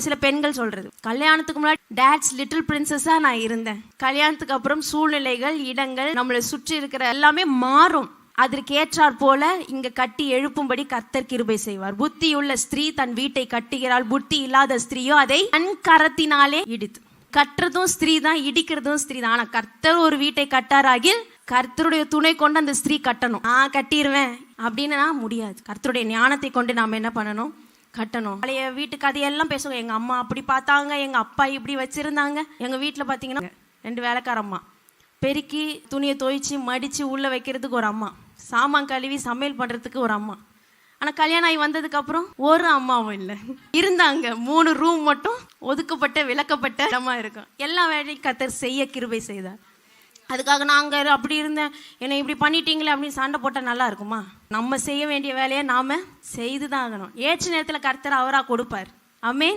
சில பெண்கள் சொல்றது, கல்யாணத்துக்கு முன்னாடி டேட்ஸ் லிட்டில் பிரின்சஸா நான் இருந்தேன், கல்யாணத்துக்கு அப்புறம் சூழ்நிலைகள், இடங்கள், நம்மளை சுற்றி இருக்கிற எல்லாமே மாறும், அதற்கு ஏற்றாற் போல இங்க கட்டி எழுப்பும்படி கர்த்தர் கிருபை செய்வார். புத்தியுள்ள ஸ்திரீ தன் வீட்டை கட்டுகிறாள், புத்தி இல்லாத ஸ்திரீயோ அதை தன் கரத்தினாலே இடித்து. கட்டுறதும் ஸ்திரீ தான், இடிக்கிறதும் ஸ்திரீ தான். ஆனா கர்த்தர் ஒரு வீட்டை கட்டாராகில் கர்த்தருடைய துணை கொண்டு அந்த ஸ்திரீ கட்டணும். நான் கட்டிடுவேன் அப்படின்னு முடியாது. கர்த்தருடைய ஞானத்தை கொண்டு நாம என்ன பண்ணணும்? கட்டணும். பழைய வீட்டு கதையெல்லாம் பேசுவோம். எங்க அம்மா அப்படி பார்த்தாங்க, எங்க அப்பா இப்படி வச்சிருந்தாங்க. எங்க வீட்டுல பாத்தீங்கன்னா 2 வேலைக்கார அம்மா, பெருக்கி துணியை துவைச்சு மடிச்சு உள்ள வைக்கிறதுக்கு ஒரு அம்மா, சாமான் கழுவி சமையல் பண்றதுக்கு ஒரு அம்மா. ஆனா கல்யாணம் ஆகி வந்ததுக்கு அப்புறம் ஒரு அம்மாவும் இல்லை. இருந்தாங்க 3 ரூம் மட்டும் ஒதுக்கப்பட்ட விளக்கப்பட்ட இடமா இருக்கும். எல்லா வேலையும் கர்த்தர் செய்ய கிருபை செய்தார். அதுக்காக நாங்க அப்படி இருந்தேன், என்னை இப்படி பண்ணிட்டீங்களே அப்படின்னு சண்டை போட்டா நல்லா இருக்குமா? நம்ம செய்ய வேண்டிய வேலையை நாம செய்துதான் ஆகணும். ஏற்ற நேரத்துல கர்த்தர் அவரா கொடுப்பார். ஆமென்.